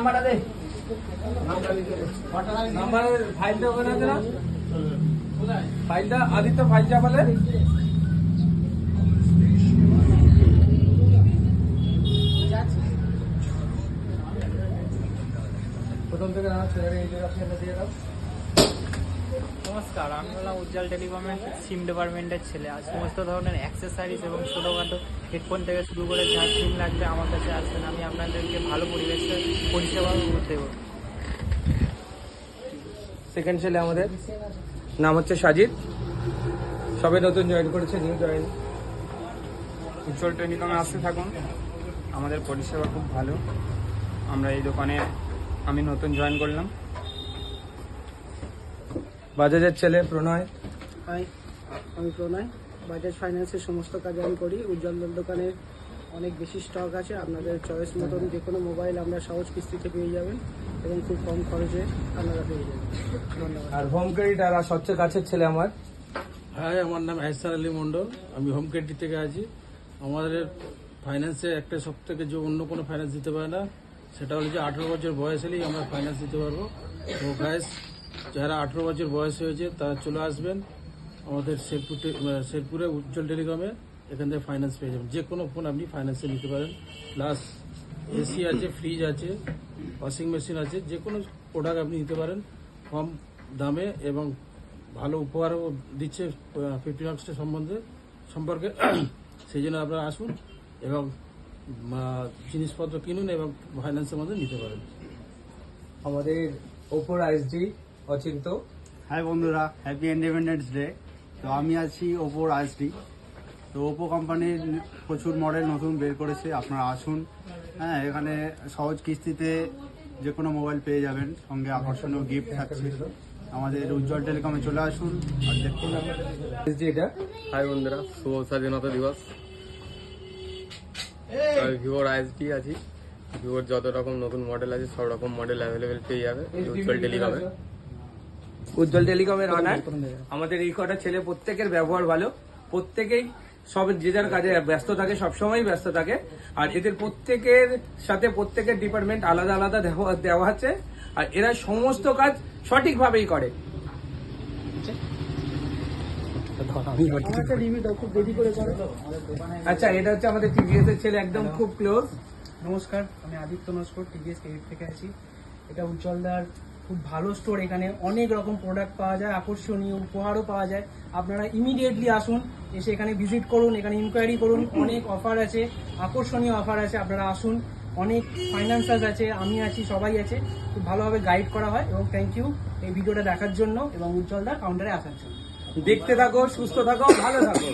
নাম্বারটা দে। নাম্বারের ফাইলটা ওখানে আছে না? ফাইলটা আদিত্য ফাইল চাপালে প্রথম থেকে না ছেলের ইন্ট্রোডাকশনটা দিয়ে দাও। নমস্কার, আমি হলাম উজ্জ্বল টেলিকমের সিম ডিপার্টমেন্টের ছেলে। আর সমস্ত ধরনের অ্যাক্সেসরিজ এবং ছোটোখাটো হেডফোন থেকে শুরু করে যা সিম লাগবে আমার কাছে আসবেন। আমি আপনাদেরকে ভালো পরিবেশে পরিষেবা দেবো। সেকেন্ড ছেলে আমাদের নাম হচ্ছে সাজিদ, সবে নতুন জয়েন করেছে, নিউ জয়েন। উজ্জ্বল টেলিকমে আসতে থাকুন, আমাদের পরিষেবা খুব ভালো। আমরা এই দোকানে আমি নতুন জয়েন করলাম। বাজাজের ছেলে প্রণয়। হাই, আমি প্রণয়। বাজাজ ফাইন্যান্সের সমস্ত কাজ আমি করি। উজ্জ্বল দোকানে অনেক বেশি স্টক আছে, আপনাদের চয়েস মতন যে কোনো মোবাইল আমরা সহজ কিস্তিতে পেয়ে যাবেন এবং খুব কম খরচে আপনারা পেয়ে যাবেন। ধন্যবাদ। আর হোম ক্রেডিট আর সবচেয়ে কাছের ছেলে আমার। হাই, আমার নাম এহসান আলী মন্ডল। আমি হোম ক্রেডিট থেকে আছি। আমাদের ফাইন্যান্সে একটা সব থেকে যে অন্য কোনো ফাইন্যান্স দিতে পারে না, সেটা হলো যে 18 বছর বয়স হলেই আমরা ফাইন্যান্স দিতে পারবো। তো গাইস, যারা 18 বছর বয়স হয়েছে তারা চলে আসবেন আমাদের শেরপুরে উজ্জ্বল টেলিকমে। এখান থেকে ফাইন্যান্স পেয়ে যাবেন, যে কোনো ফোন আপনি ফাইন্যান্সে নিতে পারেন। প্লাস এসি আছে, ফ্রিজ আছে, ওয়াশিং মেশিন আছে, যে কোনো প্রোডাক্ট আপনি নিতে পারেন কম দামে এবং ভালো উপহারও দিচ্ছে 50% সম্পর্কে। সেই জন্য আপনারা আসুন এবং জিনিসপত্র কিনুন এবং ফাইন্যান্সের মধ্যে নিতে পারেন। আমাদের ওপোর আইএসডি অচিন্ত। হাই বন্ধুরা, হ্যাপি ইন্ডিপেন্ডেন্স ডে। তো আমি আছি ওপোর আইএসডি। তো ওপো কোম্পানির প্রচুর মডেল নতুন বের করেছে, আপনারা আসুন। হ্যাঁ, এখানে সহজ কিস্তিতে যে কোনো মোবাইল পেয়ে যাবেন, সঙ্গে আকর্ষণীয় গিফট থাকছে। আমাদের উজ্জ্বল টেলিকমে চলে আসুন আর দেখুন। আইএসডি এটা। হাই বন্ধুরা, শুভ স্বাধীনতা দিবস। আমি ভিভোর আইএসডি আছি। ভিভোর যত রকম নতুন মডেল আছে সব রকম মডেল অ্যাভেলেবেল পেয়ে যাবে উজ্জ্বল টেলিকমে। উজ্জ্বল টেলিকমের অনার আমাদের এই কটা ছেলে, প্রত্যেকের ব্যবহার ভালো, প্রত্যেকেই সব যে যার কাজে ব্যস্ত থাকে, সবসময় ব্যস্ত থাকে। আর এদের প্রত্যেকের সাথে প্রত্যেকের ডিপার্টমেন্ট আলাদা আলাদা দেওয়া আছে, আর এরা সমস্ত কাজ সঠিকভাবেই করে। একটা রিভিউ দাও, খুব দেরি করে করো। আচ্ছা, এটা হচ্ছে আমাদের টিভিএস এর ছেলে, একদম খুব ক্লোজ। নমস্কার, আমি আদিত্য নস্কর, টিভিএস ক্রেডিট থেকে আছি। এটা উজ্জ্বলদার খুব ভালো স্টোর। এখানে অনেক রকম প্রোডাক্ট পাওয়া যায়, আকর্ষণীয় উপহারও পাওয়া যায়। আপনারা ইমিডিয়েটলি আসুন, এসে এখানে ভিজিট করুন, এখানে ইনকোয়ারি করুন। অনেক অফার আছে, আকর্ষণীয় অফার আছে, আপনারা আসুন। অনেক ফাইন্যান্সার্স আছে, আমি আছি, সবাই আছে। খুব ভালোভাবে গাইড করা হয়। এবং থ্যাংক ইউ এই ভিডিওটা দেখার জন্য এবং উজ্জ্বলদার কাউন্টারে আসার জন্য। দেখতে থাকো, সুস্থ থাকো, ভালো থাকো।